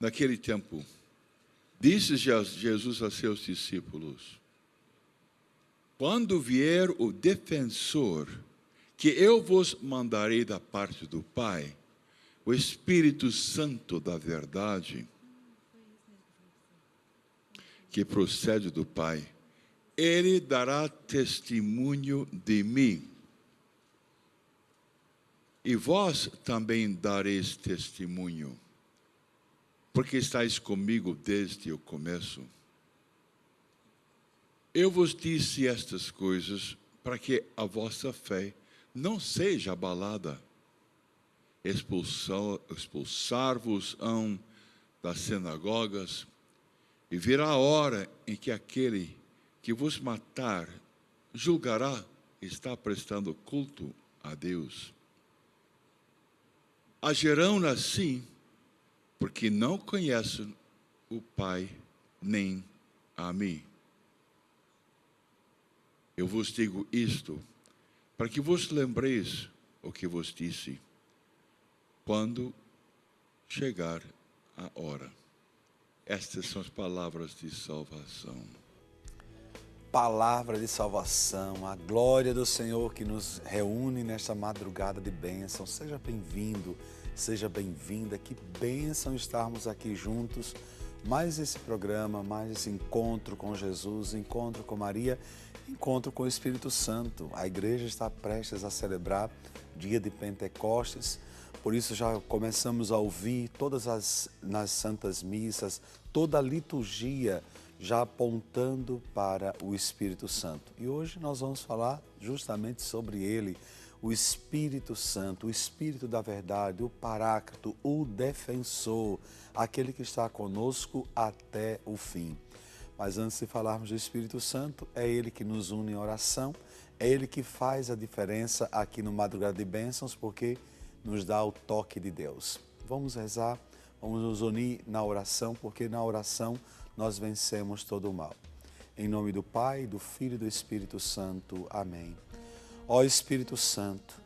naquele tempo, disse Jesus a seus discípulos: quando vier o defensor, que eu vos mandarei da parte do Pai, o Espírito Santo da verdade, que procede do Pai, ele dará testemunho de mim. E vós também dareis testemunho, porque estáis comigo desde o começo. Eu vos disse estas coisas para que a vossa fé não seja abalada. Expulsar-vos-ão das sinagogas, e virá a hora em que aquele que vos matar julgará estar prestando culto a Deus. Agirão assim, porque não conhecem o Pai nem a mim. Eu vos digo isto, para que vos lembreis o que vos disse, quando chegar a hora. Estas são as palavras de salvação. Palavra de salvação, a glória do Senhor que nos reúne nesta madrugada de bênção. Seja bem-vindo, seja bem-vinda. Que bênção estarmos aqui juntos. Mais esse programa, mais esse encontro com Jesus, encontro com Maria, encontro com o Espírito Santo. A igreja está prestes a celebrar dia de Pentecostes. Por isso já começamos a ouvir nas santas missas, toda a liturgia já apontando para o Espírito Santo. E hoje nós vamos falar justamente sobre ele, o Espírito Santo, o Espírito da verdade, o Paráclito, o defensor, aquele que está conosco até o fim. Mas antes de falarmos do Espírito Santo, é ele que nos une em oração, é ele que faz a diferença aqui no Madrugada de Bênçãos, porque nos dá o toque de Deus. Vamos rezar, vamos nos unir na oração, porque na oração nós vencemos todo o mal. Em nome do Pai, do Filho e do Espírito Santo. Amém. Ó Espírito Santo,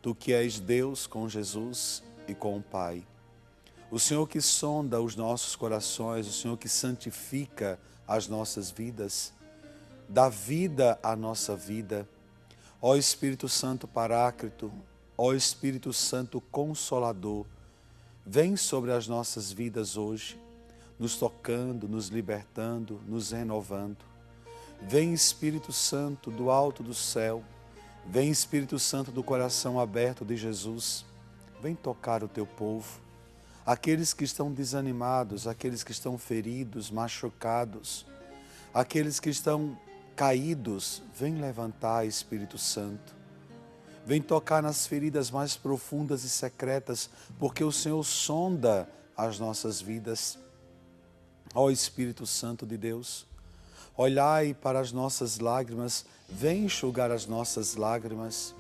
Tu que és Deus com Jesus e com o Pai, o Senhor que sonda os nossos corações, o Senhor que santifica as nossas vidas, dá vida à nossa vida. Ó Espírito Santo Paráclito, ó Espírito Santo Consolador, vem sobre as nossas vidas hoje, nos tocando, nos libertando, nos renovando. Vem Espírito Santo do alto do céu, vem Espírito Santo do coração aberto de Jesus, vem tocar o Teu povo, aqueles que estão desanimados, aqueles que estão feridos, machucados, aqueles que estão caídos, vem levantar, Espírito Santo. Vem tocar nas feridas mais profundas e secretas, porque o Senhor sonda as nossas vidas. Ó Espírito Santo de Deus, olhai para as nossas lágrimas, vem enxugar as nossas lágrimas,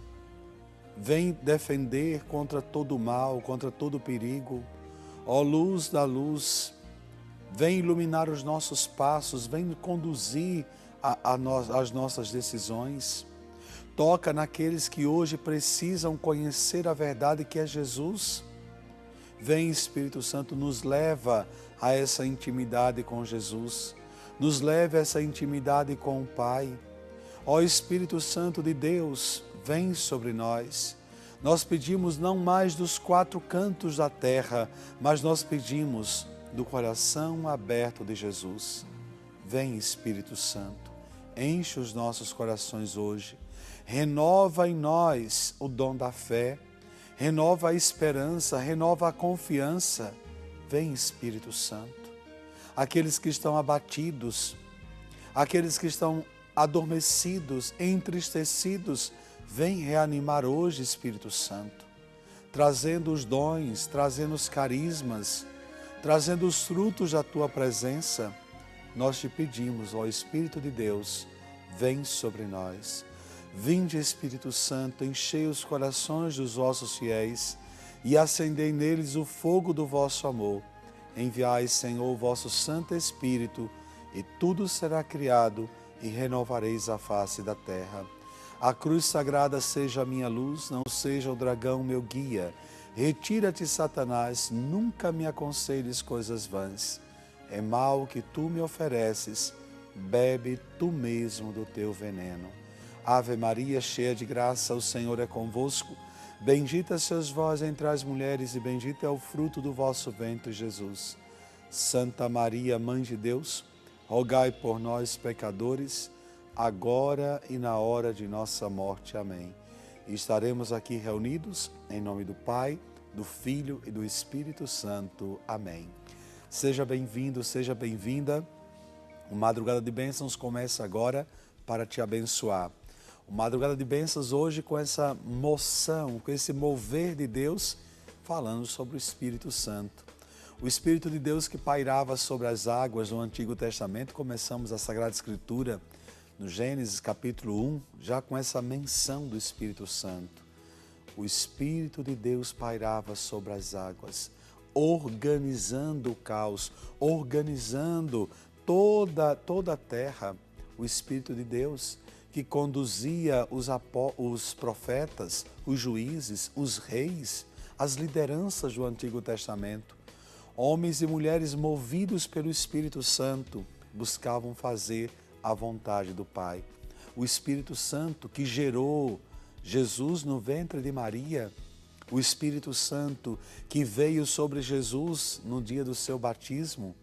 vem defender contra todo o mal, contra todo o perigo. Ó luz da luz, vem iluminar os nossos passos, vem conduzir as nossas decisões. Toca naqueles que hoje precisam conhecer a verdade que é Jesus. Vem, Espírito Santo, nos leva a essa intimidade com Jesus. Nos leva a essa intimidade com o Pai. Ó Espírito Santo de Deus, vem sobre nós. Nós pedimos não mais dos quatro cantos da terra, mas nós pedimos do coração aberto de Jesus. Vem, Espírito Santo, enche os nossos corações hoje. Renova em nós o dom da fé, renova a esperança, renova a confiança. Vem, Espírito Santo. Aqueles que estão abatidos, aqueles que estão adormecidos, entristecidos, vem reanimar hoje, Espírito Santo, trazendo os dons, trazendo os carismas, trazendo os frutos da Tua presença. Nós te pedimos, ó Espírito de Deus, vem sobre nós. Vinde, Espírito Santo, enchei os corações dos vossos fiéis e acendei neles o fogo do vosso amor. Enviai, Senhor, o vosso Santo Espírito, e tudo será criado, e renovareis a face da terra. A cruz sagrada seja a minha luz, não seja o dragão meu guia. Retira-te, Satanás, nunca me aconselhes coisas vãs. É mal que tu me ofereces, bebe tu mesmo do teu veneno. Ave Maria, cheia de graça, o Senhor é convosco. Bendita sois vós entre as mulheres e bendito é o fruto do vosso ventre, Jesus. Santa Maria, Mãe de Deus, rogai por nós, pecadores, agora e na hora de nossa morte. Amém. E estaremos aqui reunidos em nome do Pai, do Filho e do Espírito Santo. Amém. Seja bem-vindo, seja bem-vinda. O Madrugada de Bênçãos começa agora para te abençoar. O Madrugada de Bênçãos hoje com essa moção, com esse mover de Deus, falando sobre o Espírito Santo. O Espírito de Deus que pairava sobre as águas no Antigo Testamento. Começamos a Sagrada Escritura no Gênesis capítulo 1, já com essa menção do Espírito Santo. O Espírito de Deus pairava sobre as águas, organizando o caos, organizando toda a terra. O Espírito de Deus que conduzia os profetas, os juízes, os reis, as lideranças do Antigo Testamento. Homens e mulheres movidos pelo Espírito Santo buscavam fazer a vontade do Pai. O Espírito Santo que gerou Jesus no ventre de Maria, o Espírito Santo que veio sobre Jesus no dia do seu batismo,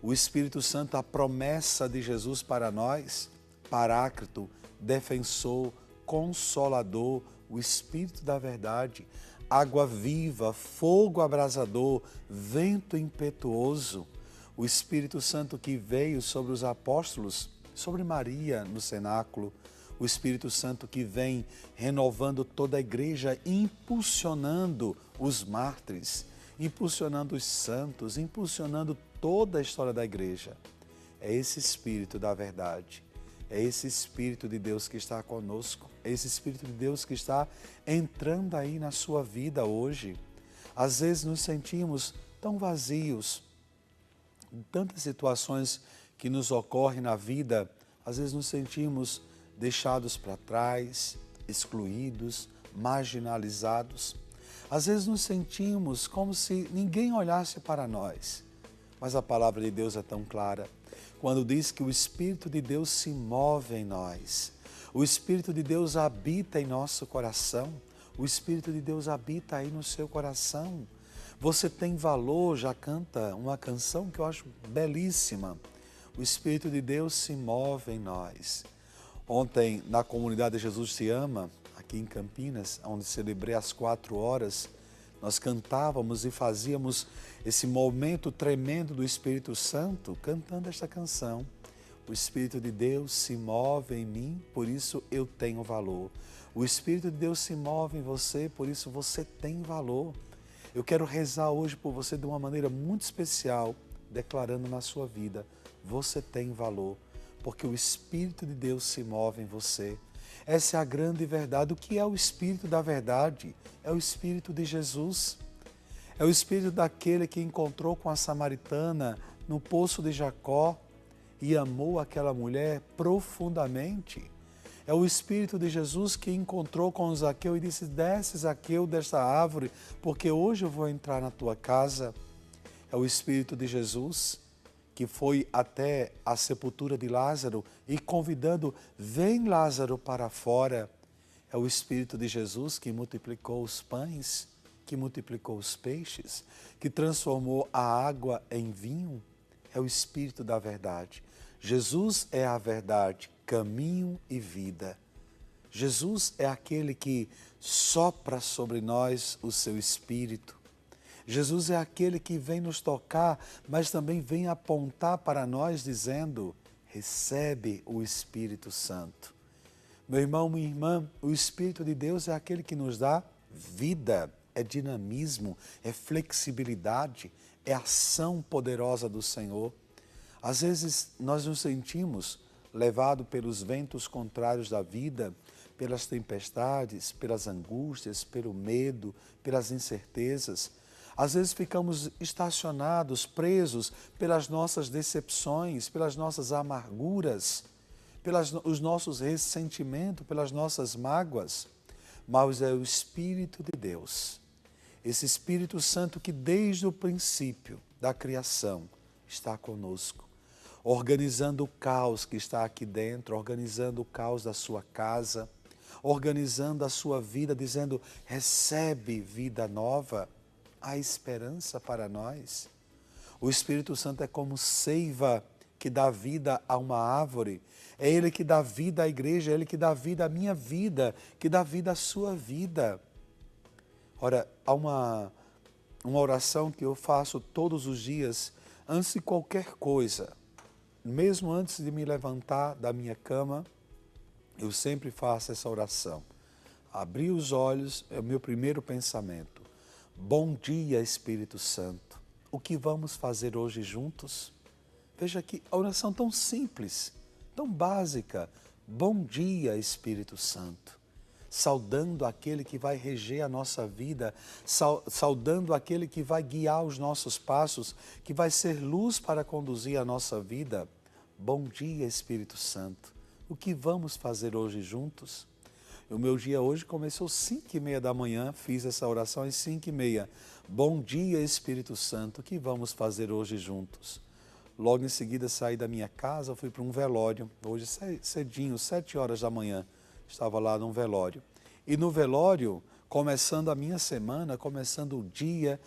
o Espírito Santo, a promessa de Jesus para nós, Paráclito, defensor, consolador, o Espírito da verdade, água viva, fogo abrasador, vento impetuoso, o Espírito Santo que veio sobre os apóstolos, sobre Maria no cenáculo, o Espírito Santo que vem renovando toda a igreja, impulsionando os mártires, impulsionando os santos, impulsionando toda a história da igreja. É esse Espírito da verdade, é esse Espírito de Deus que está conosco, é esse Espírito de Deus que está entrando aí na sua vida hoje. Às vezes nos sentimos tão vazios, em tantas situações que nos ocorrem na vida, às vezes nos sentimos deixados para trás, excluídos, marginalizados. Às vezes nos sentimos como se ninguém olhasse para nós. Mas a palavra de Deus é tão clara, quando diz que o Espírito de Deus se move em nós. O Espírito de Deus habita em nosso coração. O Espírito de Deus habita aí no seu coração. Você tem valor, já canta uma canção que eu acho belíssima. O Espírito de Deus se move em nós. Ontem, na comunidade Jesus Te Ama, aqui em Campinas, onde celebrei às 4 horas, nós cantávamos e fazíamos esse momento tremendo do Espírito Santo, cantando esta canção. O Espírito de Deus se move em mim, por isso eu tenho valor. O Espírito de Deus se move em você, por isso você tem valor. Eu quero rezar hoje por você de uma maneira muito especial, declarando na sua vida, você tem valor, porque o Espírito de Deus se move em você. Essa é a grande verdade. O que é o Espírito da verdade? É o Espírito de Jesus. É o Espírito daquele que encontrou com a samaritana no poço de Jacó e amou aquela mulher profundamente. É o Espírito de Jesus que encontrou com Zaqueu e disse, desce, Zaqueu, desta árvore, porque hoje eu vou entrar na tua casa. É o Espírito de Jesus que foi até a sepultura de Lázaro e convidando, vem Lázaro para fora. É o Espírito de Jesus que multiplicou os pães, que multiplicou os peixes, que transformou a água em vinho. É o Espírito da verdade. Jesus é a verdade, caminho e vida. Jesus é aquele que sopra sobre nós o seu Espírito. Jesus é aquele que vem nos tocar, mas também vem apontar para nós dizendo, recebe o Espírito Santo. Meu irmão, minha irmã, o Espírito de Deus é aquele que nos dá vida, é dinamismo, é flexibilidade, é ação poderosa do Senhor. Às vezes nós nos sentimos levados pelos ventos contrários da vida, pelas tempestades, pelas angústias, pelo medo, pelas incertezas. Às vezes ficamos estacionados, presos pelas nossas decepções, pelas nossas amarguras, pelos nossos ressentimentos, pelas nossas mágoas. Mas é o Espírito de Deus. Esse Espírito Santo que desde o princípio da criação está conosco, organizando o caos que está aqui dentro, organizando o caos da sua casa, organizando a sua vida, dizendo, recebe vida nova, há esperança para nós. O Espírito Santo é como seiva que dá vida a uma árvore, é Ele que dá vida à igreja, é Ele que dá vida à minha vida, que dá vida à sua vida. Ora, há uma oração que eu faço todos os dias, antes de qualquer coisa, mesmo antes de me levantar da minha cama, eu sempre faço essa oração. Abrir os olhos é o meu primeiro pensamento. Bom dia, Espírito Santo. O que vamos fazer hoje juntos? Veja que a oração tão simples, tão básica. Bom dia, Espírito Santo. Saudando aquele que vai reger a nossa vida, saudando aquele que vai guiar os nossos passos, que vai ser luz para conduzir a nossa vida. Bom dia, Espírito Santo. O que vamos fazer hoje juntos? O meu dia hoje começou às 5h30 da manhã, fiz essa oração às 5h30. Bom dia, Espírito Santo, o que vamos fazer hoje juntos? Logo em seguida saí da minha casa, fui para um velório, hoje cedinho, 7 horas da manhã, estava lá num velório. E no velório, começando a minha semana, começando o dia,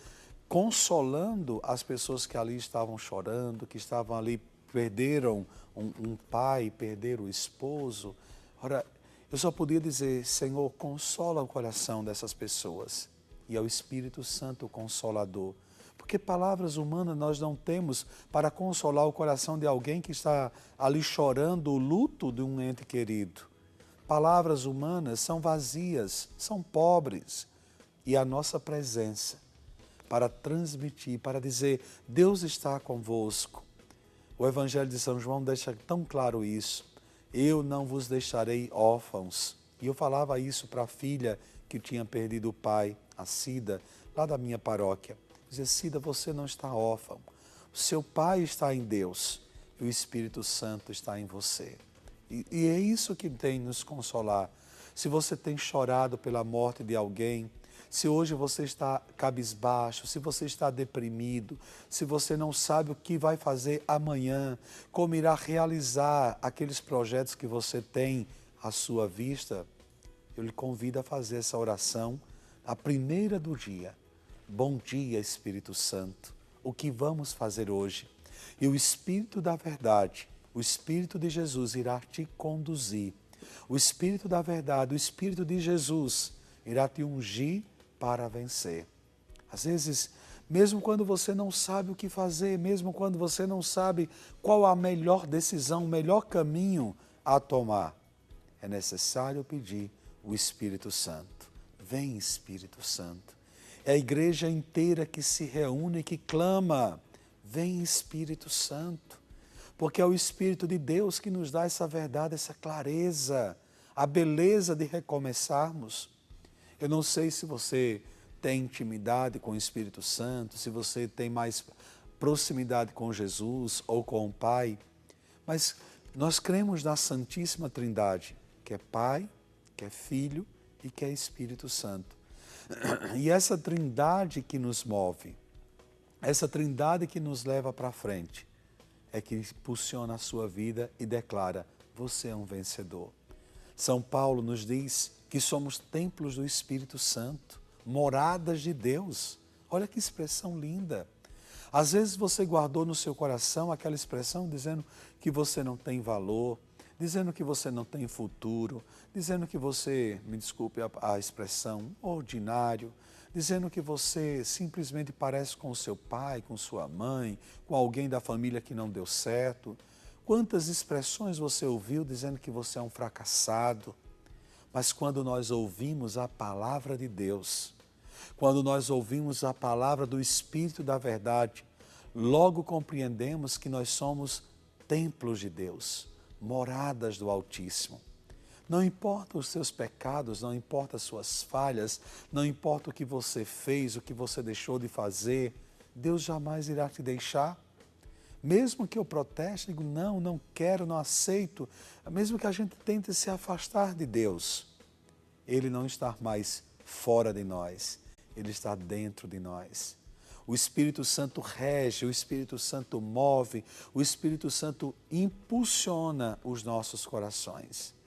consolando as pessoas que ali estavam chorando, que estavam ali, perderam um pai, perderam o esposo. Ora, eu só podia dizer, Senhor, consola o coração dessas pessoas. E é o Espírito Santo o Consolador. Porque palavras humanas nós não temos para consolar o coração de alguém que está ali chorando o luto de um ente querido. Palavras humanas são vazias, são pobres. E a nossa presença para transmitir, para dizer, Deus está convosco. O Evangelho de São João deixa tão claro isso. Eu não vos deixarei órfãos. E eu falava isso para a filha que tinha perdido o pai, a Cida, lá da minha paróquia. Dizia, Cida, você não está órfão. O seu pai está em Deus e o Espírito Santo está em você. E é isso que tem nos consolar. Se você tem chorado pela morte de alguém, se hoje você está cabisbaixo, se você está deprimido, se você não sabe o que vai fazer amanhã, como irá realizar aqueles projetos que você tem à sua vista, eu lhe convido a fazer essa oração, a primeira do dia. Bom dia, Espírito Santo. O que vamos fazer hoje? E o Espírito da verdade, o Espírito de Jesus irá te conduzir. O Espírito da verdade, o Espírito de Jesus irá te ungir para vencer. Às vezes, mesmo quando você não sabe o que fazer, mesmo quando você não sabe qual a melhor decisão, o melhor caminho a tomar, é necessário pedir o Espírito Santo. Vem, Espírito Santo. É a igreja inteira que se reúne e que clama, vem, Espírito Santo. Porque é o Espírito de Deus que nos dá essa verdade, essa clareza, a beleza de recomeçarmos. Eu não sei se você tem intimidade com o Espírito Santo, se você tem mais proximidade com Jesus ou com o Pai, mas nós cremos na Santíssima Trindade, que é Pai, que é Filho e que é Espírito Santo. E essa Trindade que nos move, essa Trindade que nos leva para frente, é que impulsiona a sua vida e declara, você é um vencedor. São Paulo nos diz que somos templos do Espírito Santo, moradas de Deus. Olha que expressão linda. Às vezes você guardou no seu coração aquela expressão dizendo que você não tem valor, dizendo que você não tem futuro, dizendo que você, me desculpe a expressão, ordinário, dizendo que você simplesmente parece com o seu pai, com sua mãe, com alguém da família que não deu certo. Quantas expressões você ouviu dizendo que você é um fracassado? Mas quando nós ouvimos a palavra de Deus, quando nós ouvimos a palavra do Espírito da verdade, logo compreendemos que nós somos templos de Deus, moradas do Altíssimo. Não importa os seus pecados, não importa as suas falhas, não importa o que você fez, o que você deixou de fazer, Deus jamais irá te deixar. Mesmo que eu proteste, digo, não quero, não aceito, mesmo que a gente tente se afastar de Deus, Ele não está mais fora de nós. Ele está dentro de nós. O Espírito Santo rege, o Espírito Santo move, o Espírito Santo impulsiona os nossos corações.